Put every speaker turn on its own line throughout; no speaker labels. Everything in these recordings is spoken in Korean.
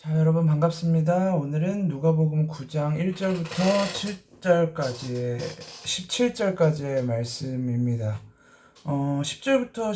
자, 여러분 반갑습니다. 오늘은 누가복음 9장 1절부터 7절까지의 17절까지의 말씀입니다. 10절부터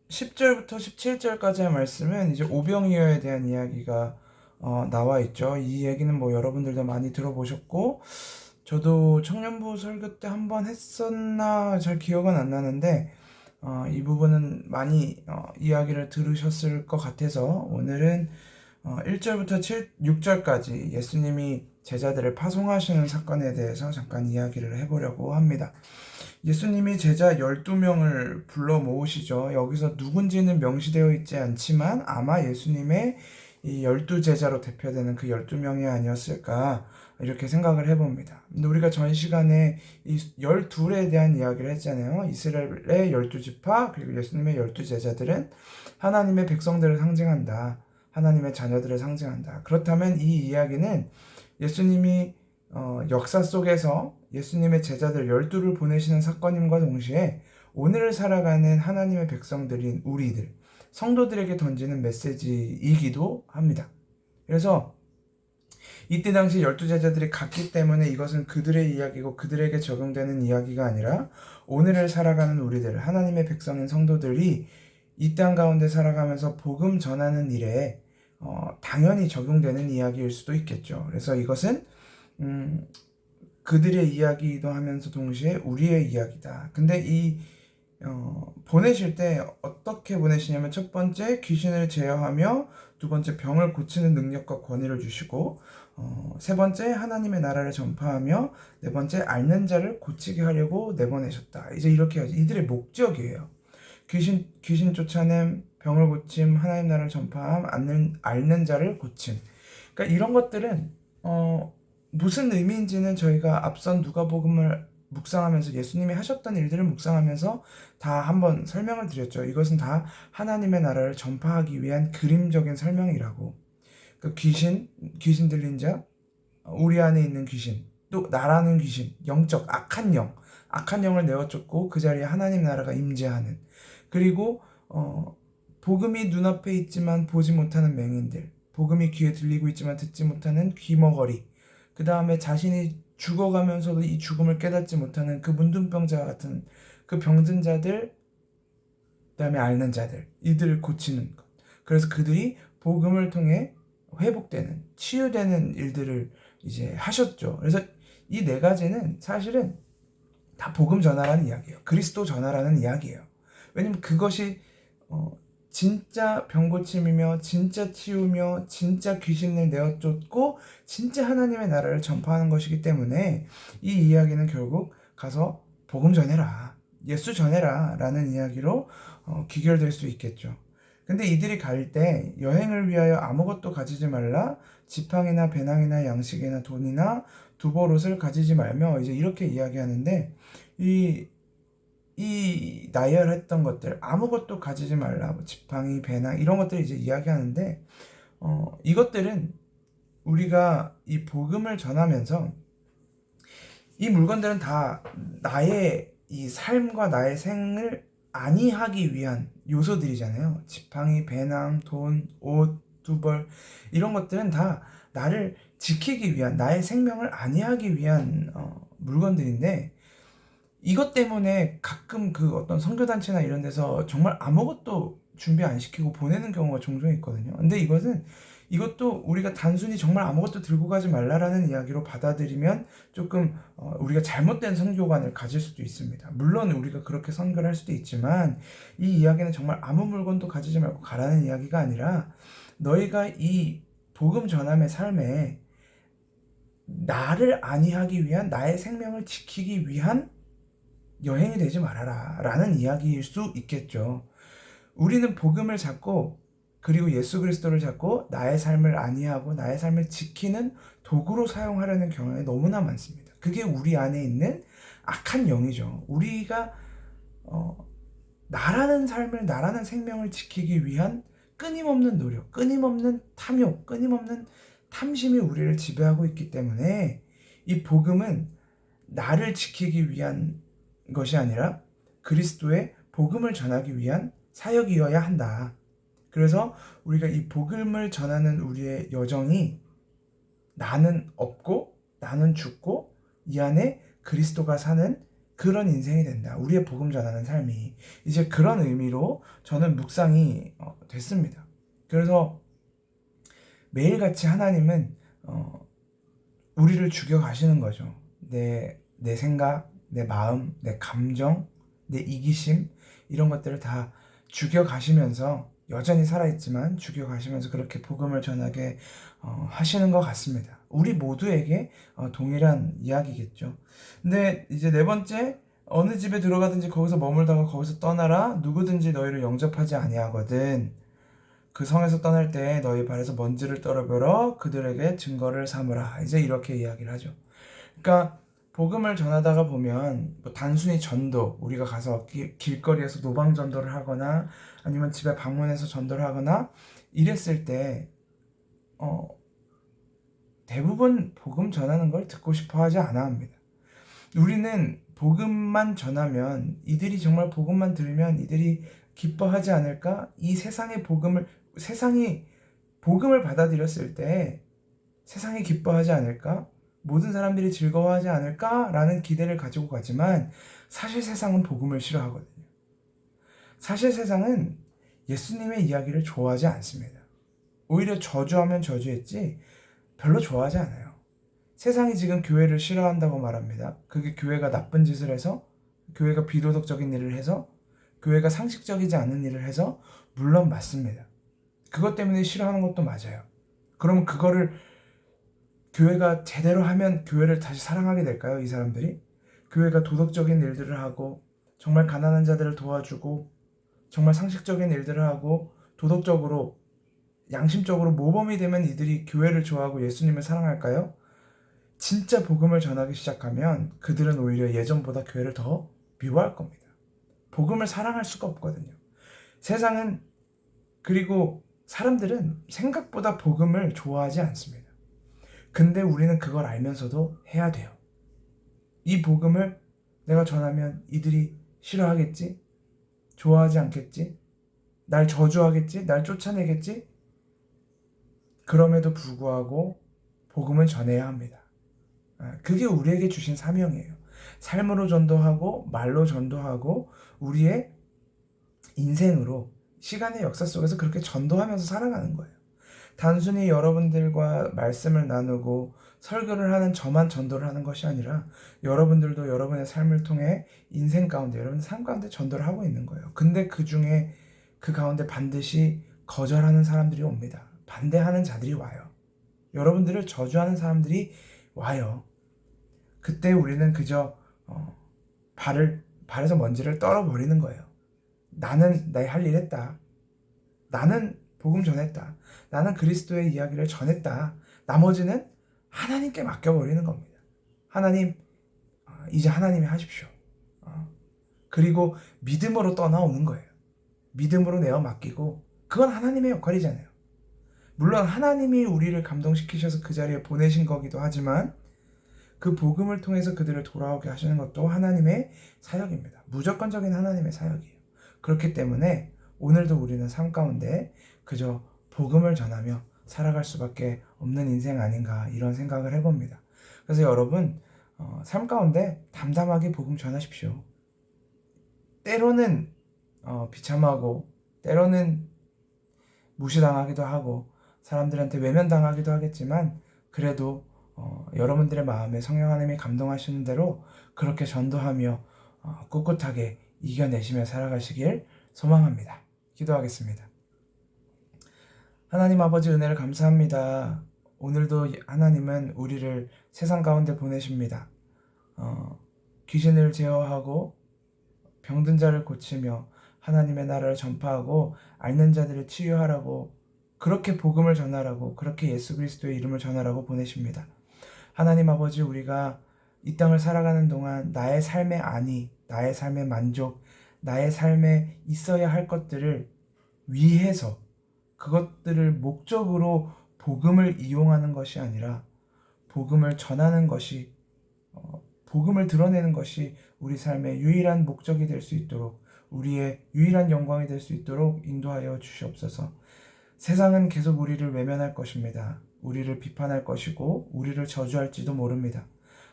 17절까지의 말씀은 이제 오병이어에 대한 이야기가 나와 있죠. 이 얘기는 뭐 여러분들도 많이 들어보셨고, 저도 청년부 설교 때 한번 했었나 잘 기억은 안 나는데, 이 부분은 많이 이야기를 들으셨을 것 같아서 오늘은 1절부터 6절까지 예수님이 제자들을 파송하시는 사건에 대해서 잠깐 이야기를 해보려고 합니다. 예수님이 제자 12명을 불러 모으시죠. 여기서 누군지는 명시되어 있지 않지만 아마 예수님의 이 12제자로 대표되는 그 12명이 아니었을까 이렇게 생각을 해봅니다. 근데 우리가 전 시간에 이 12에 대한 이야기를 했잖아요. 이스라엘의 12지파 그리고 예수님의 12제자들은 하나님의 백성들을 상징한다. 하나님의 자녀들을 상징한다. 그렇다면 이 이야기는 예수님이 역사 속에서 예수님의 제자들 12를 보내시는 사건임과 동시에 오늘을 살아가는 하나님의 백성들인 우리들, 성도들에게 던지는 메시지이기도 합니다. 그래서 이때 당시 12제자들이 갔기 때문에 이것은 그들의 이야기고 그들에게 적용되는 이야기가 아니라 오늘을 살아가는 우리들, 하나님의 백성인 성도들이 이 땅 가운데 살아가면서 복음 전하는 일에 당연히 적용되는 이야기일 수도 있겠죠. 그래서 이것은 그들의 이야기이기도 하면서 동시에 우리의 이야기다. 근데 보내실 때 어떻게 보내시냐면 첫 번째 귀신을 제어하며 두 번째 병을 고치는 능력과 권위를 주시고 세 번째 하나님의 나라를 전파하며 네 번째 앓는 자를 고치게 하려고 내보내셨다. 이제 이렇게 하죠. 이들의 목적이에요. 귀신 쫓아냄, 병을 고침, 하나님 나라를 전파함, 앓는 자를 고침. 그러니까 이런 것들은 무슨 의미인지는 저희가 앞선 누가복음을 묵상하면서 예수님이 하셨던 일들을 묵상하면서 다 한번 설명을 드렸죠. 이것은 다 하나님의 나라를 전파하기 위한 그림적인 설명이라고. 그 귀신 들린 자, 우리 안에 있는 귀신, 또 나라는 귀신, 영적 악한 영을 내어 쫓고 그 자리에 하나님 나라가 임재하는. 그리고 복음이 눈앞에 있지만 보지 못하는 맹인들, 복음이 귀에 들리고 있지만 듣지 못하는 귀머거리, 그 다음에 자신이 죽어가면서도 이 죽음을 깨닫지 못하는 그 문둥병자 같은 그 병든 자들, 그 다음에 앓는 자들, 이들을 고치는 것. 그래서 그들이 복음을 통해 회복되는, 치유되는 일들을 이제 하셨죠. 그래서 이 네 가지는 사실은 다 복음 전하라는 이야기예요. 그리스도 전하라는 이야기예요. 왜냐면 그것이 진짜 병고침이며 진짜 치유며 진짜 귀신을 내어쫓고 진짜 하나님의 나라를 전파하는 것이기 때문에 이 이야기는 결국 가서 복음 전해라, 예수 전해라 라는 이야기로 귀결될 수 있겠죠. 근데 이들이 갈 때 여행을 위하여 아무것도 가지지 말라, 지팡이나 배낭이나 양식이나 돈이나 두벌옷을 가지지 말며 이제 이렇게 이야기하는데 이 나열했던 것들 아무것도 가지지 말라, 뭐 지팡이, 배낭 이런 것들 이제 이야기하는데 이것들은 우리가 이 복음을 전하면서 이 물건들은 다 나의 이 삶과 나의 생을 안위하기 위한 요소들이잖아요. 지팡이, 배낭, 돈, 옷, 두벌 이런 것들은 다 나를 지키기 위한, 나의 생명을 안위하기 위한 물건들인데 이것 때문에 가끔 그 어떤 선교단체나 이런 데서 정말 아무것도 준비 안 시키고 보내는 경우가 종종 있거든요. 근데 이것도 우리가 단순히 정말 아무것도 들고 가지 말라라는 이야기로 받아들이면 조금 우리가 잘못된 선교관을 가질 수도 있습니다. 물론 우리가 그렇게 선교를 할 수도 있지만 이 이야기는 정말 아무 물건도 가지지 말고 가라는 이야기가 아니라 너희가 이 복음 전함의 삶에 나를 안위하기 위한, 나의 생명을 지키기 위한 여행이 되지 말아라 라는 이야기일 수 있겠죠. 우리는 복음을 잡고 그리고 예수 그리스도를 잡고 나의 삶을 안위하고 나의 삶을 지키는 도구로 사용하려는 경향이 너무나 많습니다. 그게 우리 안에 있는 악한 영이죠. 우리가 나라는 삶을, 나라는 생명을 지키기 위한 끊임없는 노력, 끊임없는 탐욕, 끊임없는 탐심이 우리를 지배하고 있기 때문에 이 복음은 나를 지키기 위한 것이 아니라 그리스도의 복음을 전하기 위한 사역이어야 한다. 그래서 우리가 이 복음을 전하는 우리의 여정이 나는 없고 나는 죽고 이 안에 그리스도가 사는 그런 인생이 된다. 우리의 복음 전하는 삶이. 이제 그런 의미로 저는 묵상이 됐습니다. 그래서 매일같이 하나님은 우리를 죽여가시는 거죠. 내 생각, 내 마음, 내 감정, 내 이기심 이런 것들을 다 죽여가시면서 여전히 살아있지만 죽여가시면서 그렇게 복음을 전하게 하시는 것 같습니다. 우리 모두에게 동일한 이야기겠죠. 근데 이제 네 번째, 어느 집에 들어가든지 거기서 머물다가 거기서 떠나라. 누구든지 너희를 영접하지 아니하거든. 그 성에서 떠날 때 너희 발에서 먼지를 떨어버려 그들에게 증거를 삼으라. 이제 이렇게 이야기를 하죠. 그러니까 복음을 전하다가 보면 뭐 단순히 전도, 우리가 가서 길거리에서 노방 전도를 하거나 아니면 집에 방문해서 전도를 하거나 이랬을 때 대부분 복음 전하는 걸 듣고 싶어 하지 않아 합니다. 우리는 복음만 전하면 이들이 정말 복음만 들으면 이들이 기뻐하지 않을까? 이 세상이 복음을 받아들였을 때 세상이 기뻐하지 않을까? 모든 사람들이 즐거워하지 않을까라는 기대를 가지고 가지만 사실 세상은 복음을 싫어하거든요. 사실 세상은 예수님의 이야기를 좋아하지 않습니다. 오히려 저주하면 저주했지 별로 좋아하지 않아요. 세상이 지금 교회를 싫어한다고 말합니다. 그게 교회가 나쁜 짓을 해서, 교회가 비도덕적인 일을 해서, 교회가 상식적이지 않은 일을 해서 물론 맞습니다. 그것 때문에 싫어하는 것도 맞아요. 그러면 그거를 교회가 제대로 하면 교회를 다시 사랑하게 될까요? 이 사람들이? 교회가 도덕적인 일들을 하고 정말 가난한 자들을 도와주고 정말 상식적인 일들을 하고 도덕적으로 양심적으로 모범이 되면 이들이 교회를 좋아하고 예수님을 사랑할까요? 진짜 복음을 전하기 시작하면 그들은 오히려 예전보다 교회를 더 미워할 겁니다. 복음을 사랑할 수가 없거든요. 세상은, 그리고 사람들은 생각보다 복음을 좋아하지 않습니다. 근데 우리는 그걸 알면서도 해야 돼요. 이 복음을 내가 전하면 이들이 싫어하겠지? 좋아하지 않겠지? 날 저주하겠지? 날 쫓아내겠지? 그럼에도 불구하고 복음은 전해야 합니다. 그게 우리에게 주신 사명이에요. 삶으로 전도하고 말로 전도하고 우리의 인생으로 시간의 역사 속에서 그렇게 전도하면서 살아가는 거예요. 단순히 여러분들과 말씀을 나누고 설교를 하는 저만 전도를 하는 것이 아니라 여러분들도 여러분의 삶을 통해 인생 가운데, 여러분의 삶 가운데 전도를 하고 있는 거예요. 근데 그 중에 그 가운데 반드시 거절하는 사람들이 옵니다. 반대하는 자들이 와요. 여러분들을 저주하는 사람들이 와요. 그때 우리는 그저 발에서 먼지를 떨어버리는 거예요. 나는 내 할 일 했다. 나는 복음 전했다. 나는 그리스도의 이야기를 전했다. 나머지는 하나님께 맡겨버리는 겁니다. 하나님, 이제 하나님이 하십시오. 그리고 믿음으로 떠나오는 거예요. 믿음으로 내어 맡기고 그건 하나님의 역할이잖아요. 물론 하나님이 우리를 감동시키셔서 그 자리에 보내신 거기도 하지만 그 복음을 통해서 그들을 돌아오게 하시는 것도 하나님의 사역입니다. 무조건적인 하나님의 사역이에요. 그렇기 때문에 오늘도 우리는 삶 가운데 그저 복음을 전하며 살아갈 수밖에 없는 인생 아닌가 이런 생각을 해봅니다. 그래서 여러분 삶 가운데 담담하게 복음 전하십시오. 때로는 비참하고 때로는 무시당하기도 하고 사람들한테 외면당하기도 하겠지만 그래도 여러분들의 마음에 성령 하나님이 감동하시는 대로 그렇게 전도하며 꿋꿋하게 이겨내시며 살아가시길 소망합니다. 기도하겠습니다. 하나님 아버지 은혜를 감사합니다. 오늘도 하나님은 우리를 세상 가운데 보내십니다. 귀신을 제어하고 병든 자를 고치며 하나님의 나라를 전파하고 앓는 자들을 치유하라고 그렇게 복음을 전하라고 그렇게 예수 그리스도의 이름을 전하라고 보내십니다. 하나님 아버지 우리가 이 땅을 살아가는 동안 나의 삶의 안위, 나의 삶의 만족, 나의 삶에 있어야 할 것들을 위해서 그것들을 목적으로 복음을 이용하는 것이 아니라 복음을 전하는 것이 복음을 드러내는 것이 우리 삶의 유일한 목적이 될 수 있도록 우리의 유일한 영광이 될 수 있도록 인도하여 주시옵소서. 세상은 계속 우리를 외면할 것입니다. 우리를 비판할 것이고 우리를 저주할지도 모릅니다.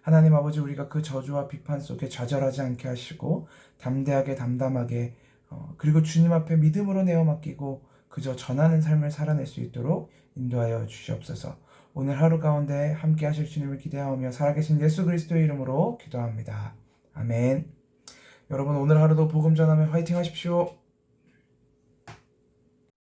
하나님 아버지, 우리가 그 저주와 비판 속에 좌절하지 않게 하시고 담대하게 담담하게 그리고 주님 앞에 믿음으로 내어 맡기고 그저 전하는 삶을 살아낼 수 있도록 인도하여 주시옵소서. 오늘 하루 가운데 함께 하실 주님을 기대하며 살아계신 예수 그리스도의 이름으로 기도합니다. 아멘. 여러분, 오늘 하루도 복음 전하며 화이팅 하십시오.